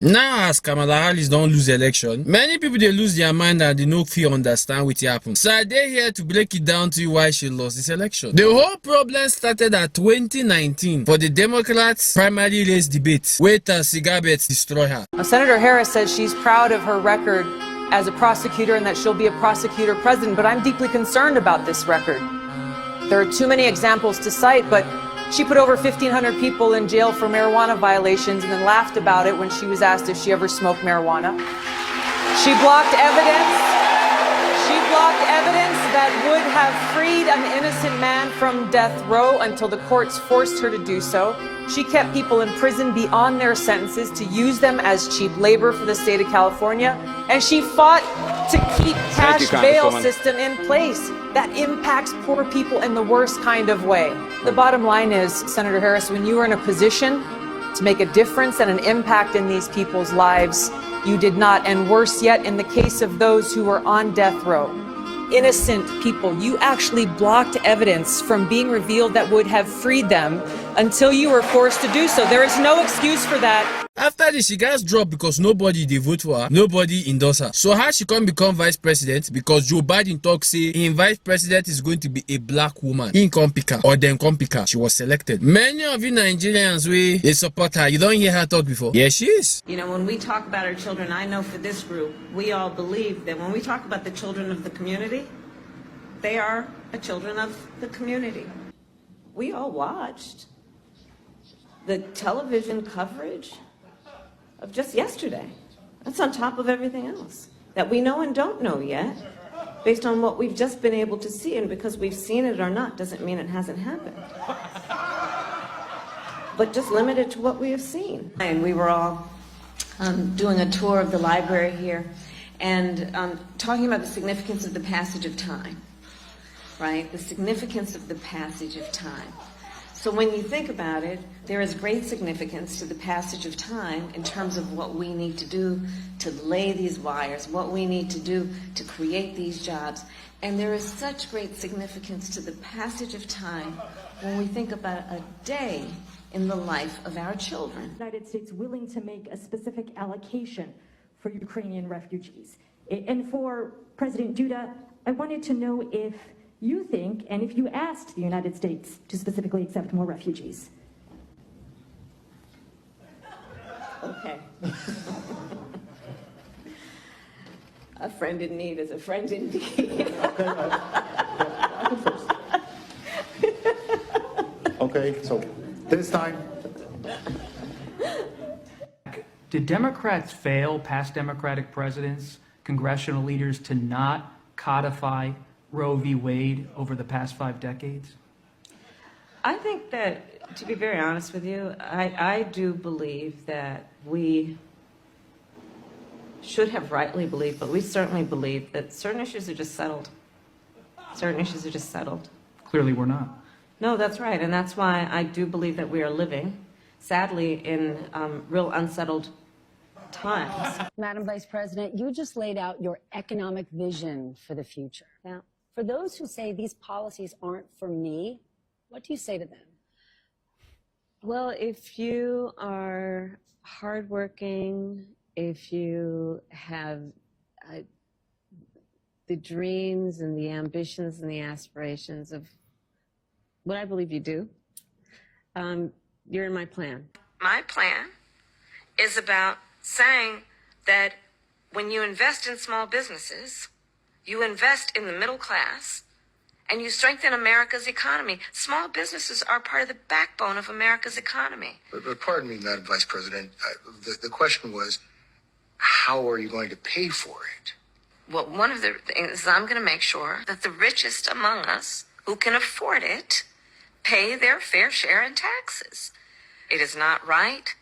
Now, as Kamala Harris don't lose election, many people they lose their mind and they no fit understand what happened. So I dey here to break it down to you why she lost this election. The whole problem started at 2019 for the Democrats' primary race debate, where cigar bets destroy her. Senator Harris says she's proud of her record as a prosecutor and that she'll be a prosecutor president, but I'm deeply concerned about this record. There are too many examples to cite, but she put over 1,500 people in jail for marijuana violations and then laughed about it when she was asked if she ever smoked marijuana. She blocked evidence. She blocked evidence that would have freed an innocent man from death row until the courts forced her to do so. She kept people in prison beyond their sentences to use them as cheap labor for the state of California. And she fought to keep cash bail system in place. That impacts poor people in the worst kind of way. The bottom line is, Senator Harris, when you are in a position to make a difference and an impact in these people's lives, you did not. And worse yet, in the case of those who were on death row, innocent people, you actually blocked evidence from being revealed that would have freed them until you were forced to do so. There is no excuse for that. After this, she got dropped because nobody they vote for her, nobody endorse her. So how she can become vice president? Because Joe Biden talk say in vice president is going to be a black woman. In come pick her, or then come pick her. She was selected. Many of you Nigerians they support her. You don't hear her talk before. Yes, she is. You know, when we talk about our children, I know for this group, we all believe that when we talk about the children of the community, they are the children of the community. We all watched the television coverage of just yesterday. That's on top of everything else that we know and don't know yet, based on what we've just been able to see. And because we've seen it or not doesn't mean it hasn't happened, but just limited to what we have seen. And we were all doing a tour of the library here and talking about the significance of the passage of time, right? The significance of the passage of time. So when you think about it, there is great significance to the passage of time in terms of what we need to do to lay these wires, what we need to do to create these jobs. And there is such great significance to the passage of time when we think about a day in the life of our children. The United States willing to make a specific allocation for Ukrainian refugees. And for President Duda, I wanted to know if you think, and if you asked the United States to specifically accept more refugees. Okay. A friend in need is a friend indeed. Okay, so this time. Did Democrats fail, past Democratic presidents, congressional leaders, to not codify Roe v. Wade over the past 5 decades? I think that, to be very honest with you, I do believe that we should have rightly believed, but we certainly believe that certain issues are just settled. Certain issues are just settled. Clearly we're not. No, that's right, and that's why I do believe that we are living, sadly, in real unsettled times. Madam Vice President, you just laid out your economic vision for the future. Now, for those who say these policies aren't for me, what do you say to them? Well, if you are hardworking, if you have the dreams and the ambitions and the aspirations of what I believe you do, you're in my plan. My plan is about saying that when you invest in small businesses, you invest in the middle class, and you strengthen America's economy. Small businesses are part of the backbone of America's economy. But pardon me, Madam Vice President, the question was, how are you going to pay for it? Well, one of the things is I'm going to make sure that the richest among us who can afford it pay their fair share in taxes. It is not right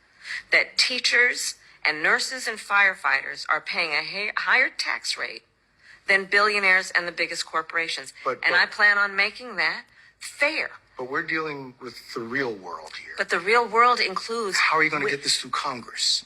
that teachers and nurses and firefighters are paying a higher tax rate than billionaires and the biggest corporations. And I plan on making that fair. But we're dealing with the real world here. But the real world includes... How are you going to get this through Congress?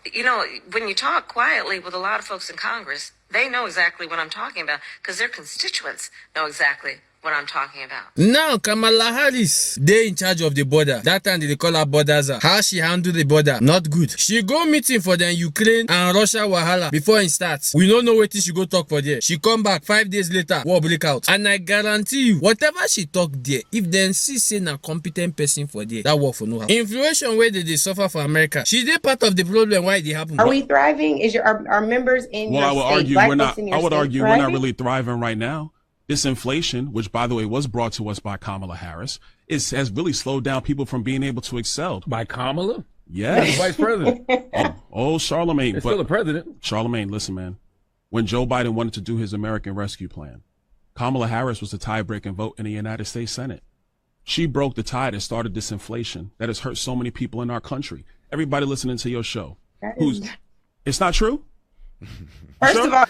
You know, when you talk quietly with a lot of folks in Congress, they know exactly what I'm talking about because their constituents know exactly what what I'm talking about. Now, Kamala Harris, they in charge of the border. That time they call her borders. How she handle the border, not good. She go meeting for the Ukraine and Russia wahala before it starts. We don't know what she go talk for there. She come back 5 days later, war break out. And I guarantee you, whatever she talk there, if then see say na competent person for there, that war for no happen. Inflation where they suffer for America. She did part of the problem why they happen. Are we thriving? Is our members in your state? I would argue we're not really thriving right now. This inflation, which by the way was brought to us by Kamala Harris, has really slowed down people from being able to excel. By Kamala? Yes. Vice president. Charlemagne. It's still the president. Charlemagne, listen, man. When Joe Biden wanted to do his American Rescue Plan, Kamala Harris was the tie-breaking vote in the United States Senate. She broke the tie that started this inflation that has hurt so many people in our country. Everybody listening to your show. It's not true? First of all,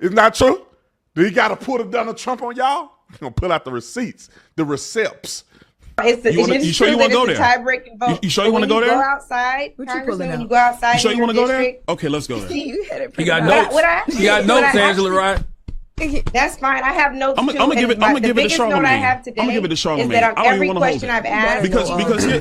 It's not true? Do you got to pull the Donald Trump on y'all? You're going to pull out the receipts, the receipts. You sure you want to go there? You sure you want to go there? Go outside, Congressman, when you go outside. You sure you want to go there? Okay, let's go there. You got notes. You got notes, Angela, right? That's fine. I have notes. I'm gonna give it to Charlemagne. I have today I'm gonna give it to Charlemagne. is that on every want to question I've asked,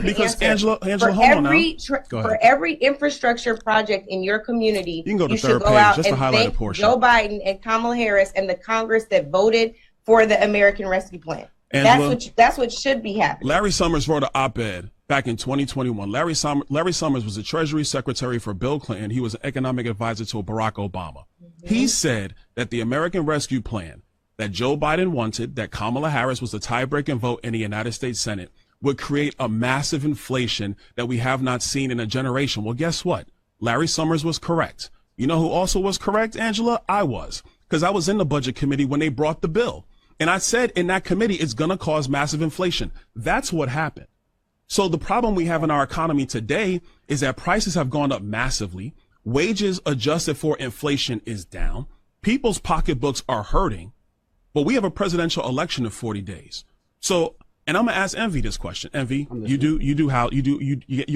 because Angela, hold on now. For every infrastructure project in your community, you can go to should third go page out just to and highlight a thank portion. Joe Biden and Kamala Harris and the Congress that voted for the American Rescue Plan. Angela, that's what should be happening. Larry Summers wrote an op-ed back in 2021. Larry Summers was the Treasury Secretary for Bill Clinton. He was an economic advisor to Barack Obama. He said that the American Rescue Plan that Joe Biden wanted, that Kamala Harris was the tie-breaking vote in the United States Senate, would create a massive inflation that we have not seen in a generation. Well, guess what? Larry Summers was correct. You know who also was correct, Angela? I was, because I was in the budget committee when they brought the bill. And I said in that committee, it's going to cause massive inflation. That's what happened. So the problem we have in our economy today is that prices have gone up massively. Wages adjusted for inflation is down. People's pocketbooks are hurting. But we have a presidential election in 40 days. So, and I'm gonna ask Envy this question. Envy, you're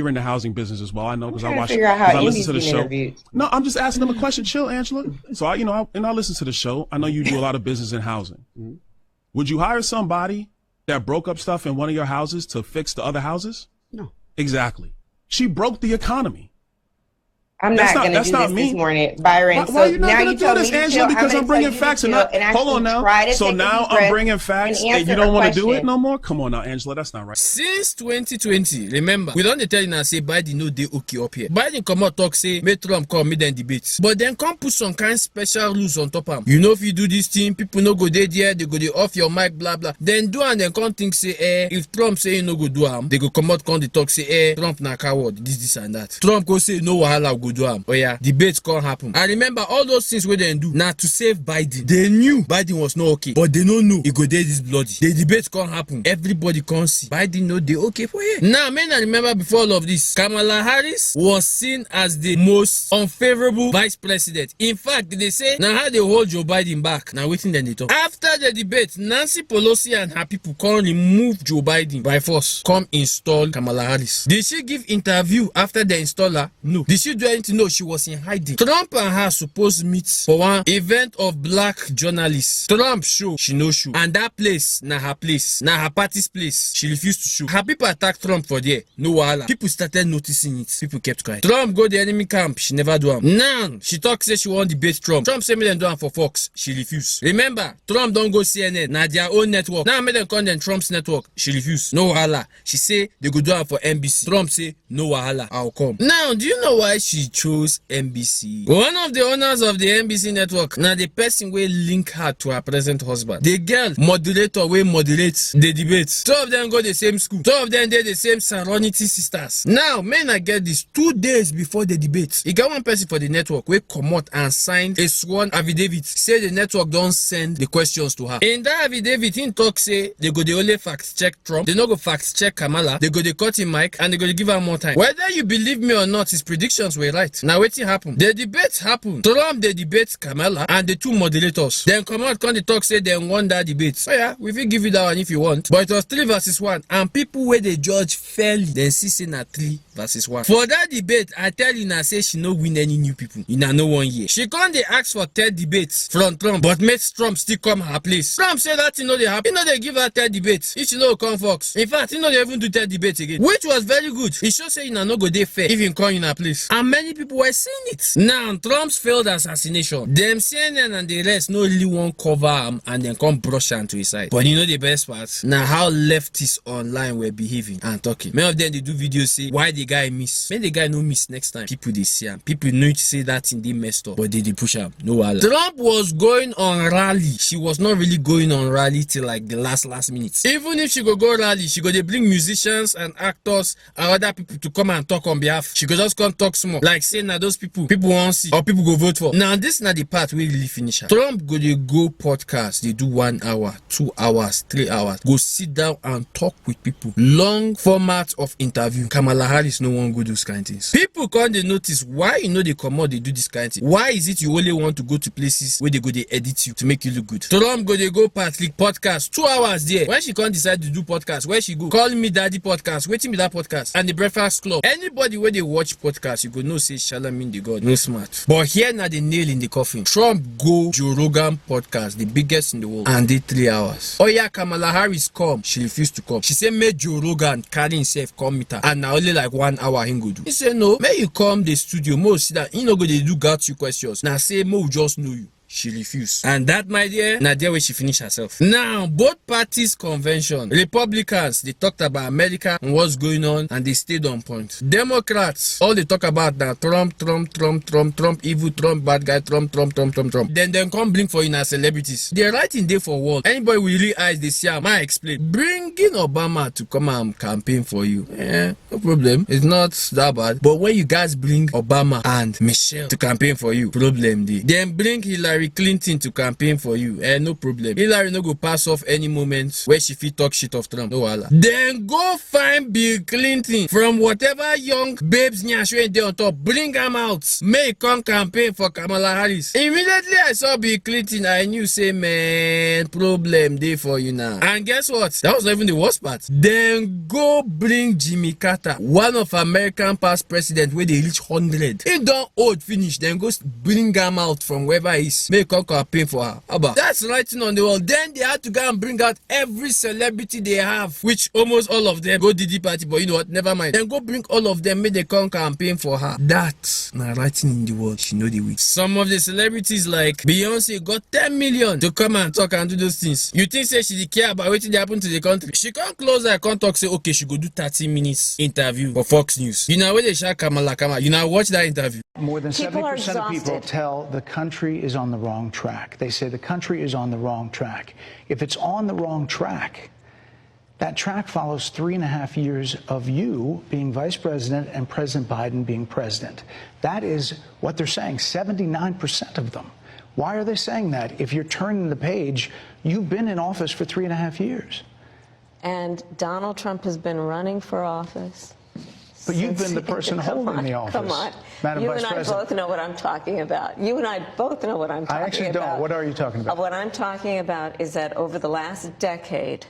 in the housing business as well. I know because I listen to the show. No, I'm just asking them a question. Chill, Angela. So I listen to the show. I know you do a lot of business in housing. Mm-hmm. Would you hire somebody that broke up stuff in one of your houses to fix the other houses? No. Exactly. She broke the economy. I'm not going to do this morning, Byron. Why are you not going to do this, Angela? Because I'm bringing facts. Hold on now. So now I'm bringing facts and you don't want to do it no more? Come on now, Angela. That's not right. Since 2020, remember, we don't tell you now say Biden no dey okay up here. Biden come out talk say, make Trump come meet them debate. But then come put some kind of special rules on top of them. You know, if you do this thing, people no go there, they go there off your mic, blah, blah. Then do and then come think say, if Trump say you no go do am, they go come out, come they talk say, Trump na coward, this and that. Trump go say, no wahala go do am. Oh yeah, debates can't happen. And remember, all those things we then do now to save Biden. They knew Biden was not okay, but they don't know he go there this bloody. The debates can't happen. Everybody can't see. Biden know they okay for him. Now, may I remember before all of this, Kamala Harris was seen as the most unfavorable vice president. In fact, they say now how they hold Joe Biden back. Now waiting then they talk. After the debate, Nancy Pelosi and her people can't remove Joe Biden by force. Come install Kamala Harris. Did she give interview after the installer? No. Did she do anything? No. She was in hiding. Trump and her supposed meet for one event of black journalists. Trump show, she no show. And that place, na her place. Na her party's place. She refused to show. Her people attacked Trump for there. No wahala. People started noticing it. People kept quiet. Trump go the enemy camp. She never do am. Now, she talk say she want debate Trump. Trump say me them do am for Fox. She refused. Remember, Trump don't go CNN. Na their own network. Now me them call them Trump's network. She refused. No wahala. She say they go do am for NBC. Trump say no wahala. I'll come. Now, do you know why she chose NBC? One of the owners of the NBC network, now the person will link her to her present husband. The girl moderator will moderate the debate. Two of them go the same school. Two of them they the same sorority sisters. Now, men I get this 2 days before the debate. You got one person for the network will come out and sign a sworn affidavit. Say the network don't send the questions to her. In that affidavit, in talk say they go the only fact check Trump. They no go fact check Kamala. They go the cut him mic and they go to give her more time. Whether you believe me or not, his predictions were right. Now wetin happen? The debate happen. Trump dey debate Kamala and the two moderators. Then come out come dey talk say dem won that debate. So yeah, we fit give you that one if you want. But it was 3 versus 1 and people wey dey judge fairly dem see say na 3 versus 1. For that debate, I tell you na say she no win any new people. Una no 1 year. She come dey ask for 3rd debates from Trump, but make Trump still come her place. Trump say that thing no dey happen. He no dey give her 3rd debate. If she no come Fox. In fact, he no dey even do 3rd debate again, which was very good. It show say una no go dey fair if he come in her place. And many people were seeing it. Now Trump's failed assassination. Them CNN and the rest no really wan cover am and then come brush am to his side. But you know the best part? Now how leftists online were behaving and talking. Many of them they do videos say why the guy miss. When the guy no miss next time, people they see him. People need to say that thing they messed up, but they push him. No wahala. Trump was going on rally. She was not really going on rally till like the last minute. Even if she go rally, she go they bring musicians and actors and other people to come and talk on behalf. She go just come talk small, like saying that those people won't see or people go vote for. Now this not the part we really finish her. Trump go they go podcast. They do 1 hour, 2 hours, 3 hours. Go sit down and talk with people. Long format of interview. Kamala Harris no one go do those kind of things. People can't they notice why you know they come out they do this kind of thing. Why is it you only want to go to places where they go they edit you to make you look good? Trump go they go Patrick podcast 2 hours there. When she can't decide to do podcast, where she go? Call Me Daddy podcast. Waiting me that podcast and the Breakfast Club. Anybody where they watch podcast, you go no say Charlamagne the God, no smart. But here now the nail in the coffin. Trump go Joe Rogan podcast, the biggest in the world, and did 3 hours. Oh yeah, Kamala Harris come. She refused to come. She said make Joe Rogan carry himself come meet her, and now only like 1 hour he go do. He said no, may you come the studio. Mo see that he no go they do got you questions. Now say Mo just know you. She refused. And that, my dear, now there where she finished herself. Now, both parties convention. Republicans, they talked about America and what's going on, and they stayed on point. Democrats, all they talk about now, Trump, evil Trump, bad guy, Trump. Then come bring for you as celebrities. They're writing there for world. Anybody with really eyes, they see how I explain. Bringing Obama to come and campaign for you. No problem. It's not that bad. But when you guys bring Obama and Michelle to campaign for you, problem there. Then bring Hillary Clinton to campaign for you, no problem. Hillary no go pass off any moment where she fit talk shit of Trump, no wahala. Then go find Bill Clinton from whatever young babes nyash they on top, bring him out, make come campaign for Kamala Harris. Immediately I saw Bill Clinton, I knew say man, problem there for you now. And guess what? That was not even the worst part. Then go bring Jimmy Carter, one of American past president where they reach 100. He done old finish, then go bring him out from wherever he is. Make come campaign for her. Abba. That's writing on the wall. Then they had to go and bring out every celebrity they have, which almost all of them go Diddy party, but you know what? Never mind. Then go bring all of them, make they come campaign for her. That's now writing in the wall. She know the way. Some of the celebrities like Beyonce got 10 million to come and talk and do those things. You think say she care about what they happen to the country? She can't close her, can't talk, say okay, she go do 30 minutes interview for Fox News. You know where they shout Kamala. You know watch that interview. More than 70% of people tell the country is on the wrong track. They say the country is on the wrong track. If it's on the wrong track, that track follows 3.5 years of you being vice president and President Biden being president. That is what they're saying, 79% of them. Why are they saying that? If you're turning the page, you've been in office for 3.5 years. And Donald Trump has been running for office. But you've been the person holding the office. Come on. Madam You Vice and I President. both know what I'm talking about. You and I both know what I'm talking about. I actually don't. What are you talking about? What I'm talking about is that over the last decade,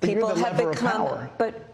But people you're the have lever of become. power. But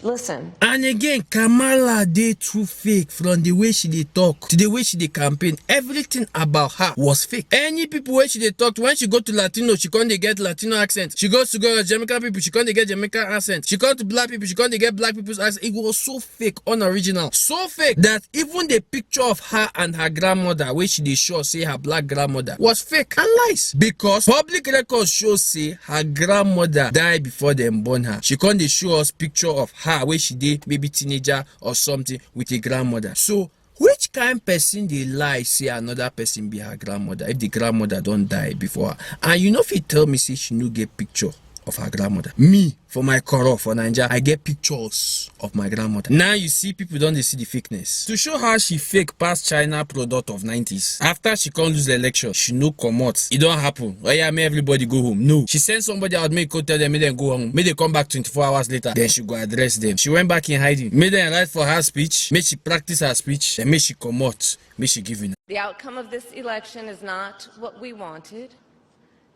listen. And again, Kamala dey too fake from the way she dey talk to the way she dey campaign. Everything about her was fake. Any people where she dey talk to, when she go to Latino, she can't get Latino accent. She goes to go to Jamaican people, she can't get Jamaican accent. She comes to black people, she can't get black people's accent. It was so fake, unoriginal, so fake that even the picture of her and her grandmother, where she dey show say her black grandmother, was fake and lies. Because public records show say her grandmother died before them born her. She can't dey show us picture of her where she did maybe teenager or something with a grandmother. So which kind person they lie say another person be her grandmother if the grandmother don't die before her? And you know if you tell me say she no get picture of her grandmother. Me, for my koro for Nigeria, I get pictures of my grandmother. Now you see people don't they see the fakeness. To show how she fake past China product of 90s. After she can't lose the election, she no comot. It don't happen. Oh yeah, may everybody go home. No. She sent somebody out, make go tell them, may them go home. May they come back 24 hours later. Then she go address them. She went back in hiding. Made them write for her speech. May she practice her speech. Then may she comot. May she give in. The outcome of this election is not what we wanted,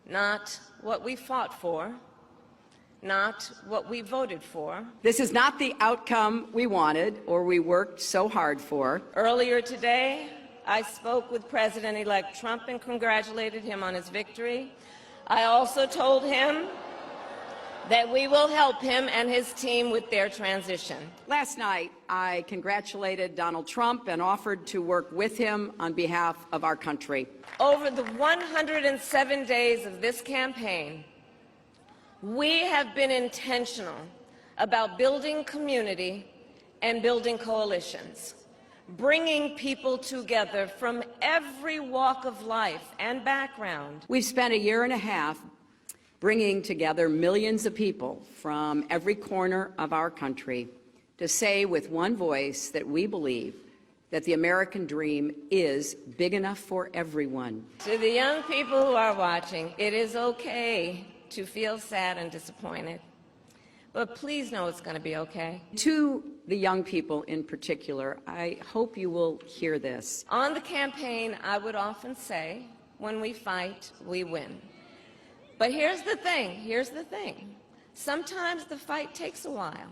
not what we fought for, not what we voted for. This is not the outcome we wanted or we worked so hard for. Earlier today, I spoke with President-elect Trump and congratulated him on his victory. I also told him that we will help him and his team with their transition. Last night, I congratulated Donald Trump and offered to work with him on behalf of our country. Over the 107 days of this campaign, we have been intentional about building community and building coalitions, bringing people together from every walk of life and background. We've spent a year and a half bringing together millions of people from every corner of our country to say with one voice that we believe that the American dream is big enough for everyone. To the young people who are watching, it is okay to feel sad and disappointed, but please know it's going to be okay. To the young people in particular, I hope you will hear this. On the campaign, I would often say, when we fight, we win. But here's the thing. Sometimes the fight takes a while.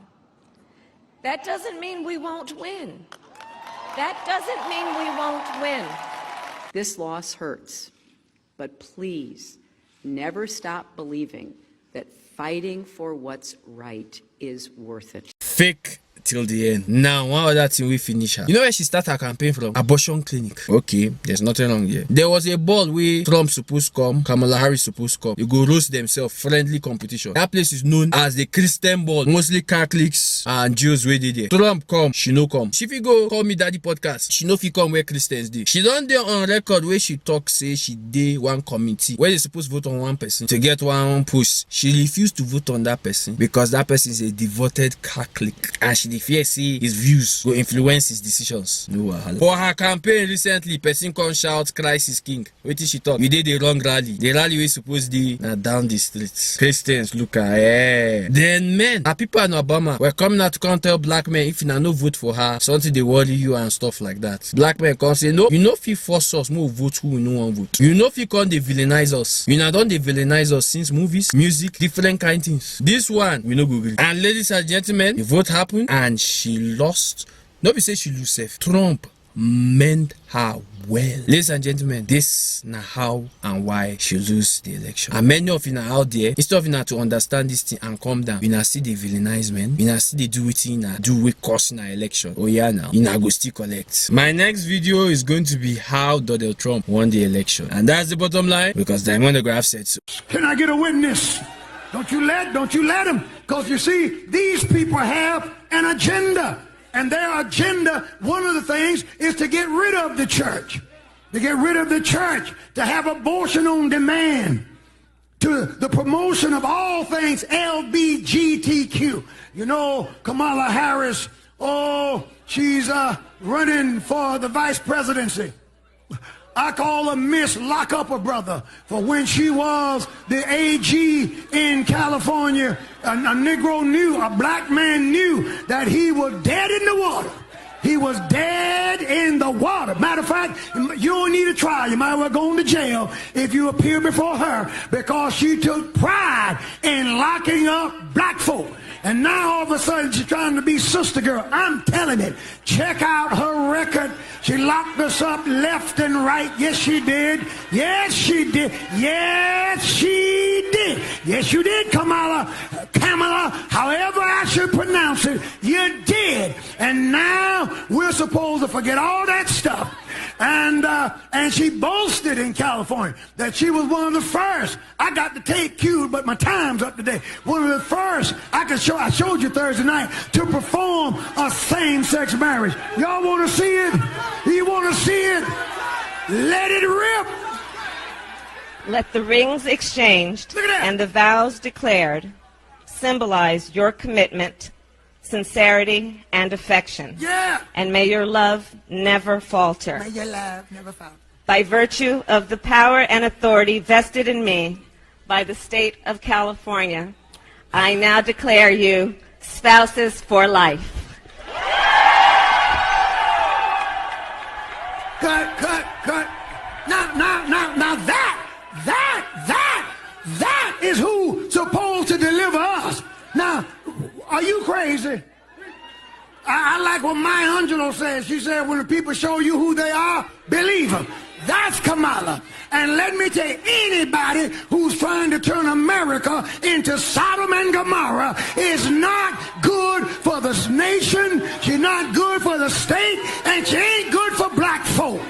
That doesn't mean we won't win. That doesn't mean we won't win. This loss hurts, but please never stop believing that fighting for what's right is worth it. Fake till the end. Now, one other thing we finish her. You know where she start her campaign from? Abortion clinic. Okay, there's nothing wrong here. There was a ball where Trump supposed come, Kamala Harris supposed come. You go roast themselves, friendly competition. That place is known as the Christian ball. Mostly Catholics and Jews where they there. Trump come, she no come. She fit go call me daddy podcast. She no fit come where Christians dey. She don't dey on record where she talk say she dey one committee where they supposed vote on one person to get one push. She refused to vote on that person because that person is a devoted Catholic and she fear say his views go influence his decisions. No wahala. For her campaign recently, person come shout Christ is king. Wetin she talk? We did the wrong rally. The rally we supposed dey na down the streets. Christians look at Then men, her people in Obama were coming out to come tell black men if you no vote for her, something they worry you and stuff like that. Black men come say no, you no fit force us more vote who we no want vote. You no fit come dey villainize us. You na don dey villainize us since movies, music, different kind things. This one we no go gree. And ladies and gentlemen, the vote happened and she lost. No be say she lose safe. Trump meant her well. Ladies and gentlemen, this na how and why she lose the election. And many of you are out there, instead of you to understand this thing and calm down, you na see the villainize men, you na see the do wetin na do we cause in our election. Oh yeah, now you na go still collect. My next video is going to be how Donald Trump won the election, and that's the bottom line because Diamond Graph said so. Can I get a witness? Don't you let them, because you see, these people have an agenda. And their agenda, one of the things, is to get rid of the church. To get rid of the church, to have abortion on demand, to the promotion of all things LGBTQ. You know, Kamala Harris, she's running for the vice presidency. I call her Miss Lock Up a Brother, for when she was the AG in California, a Negro knew, a black man knew that he was dead in the water. He was dead in the water. Matter of fact, you don't need a trial. You might well go into jail if you appear before her, because she took pride in locking up black folk. And now all of a sudden she's trying to be sister girl. I'm telling it. Check out her record. She locked us up left and right. Yes, she did. Yes, she did. Yes, she did. Yes, you did, Kamala, however I should pronounce it, you did. And now we're supposed to forget all that stuff. And she boasted in California that she was one of the first. I got the tape cued, but my time's up today. One of the first I showed you Thursday night to perform a same-sex marriage. Y'all want to see it? You want to see it? Let it rip. Let the rings exchanged and the vows declared symbolize your commitment, sincerity, and affection. Yeah. And may your love never falter. May your love never falter. By virtue of the power and authority vested in me by the state of California, I now declare you spouses for life. Cut. Now that is who's supposed to deliver us. Now, are you crazy? I like what Maya Angelou says. She said, when the people show you who they are, believe them. That's Kamala. And let me tell you, anybody who's trying to turn America into Sodom and Gomorrah is not good for this nation. She's not good for the state, and she ain't good for black folk.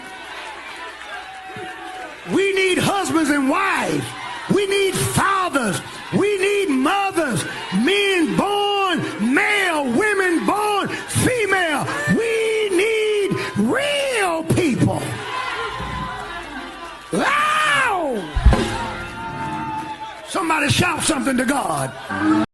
We need husbands and wives. We need fathers. We need mothers. Men born male, women born female. We need real people. Ow! Somebody shout something to God.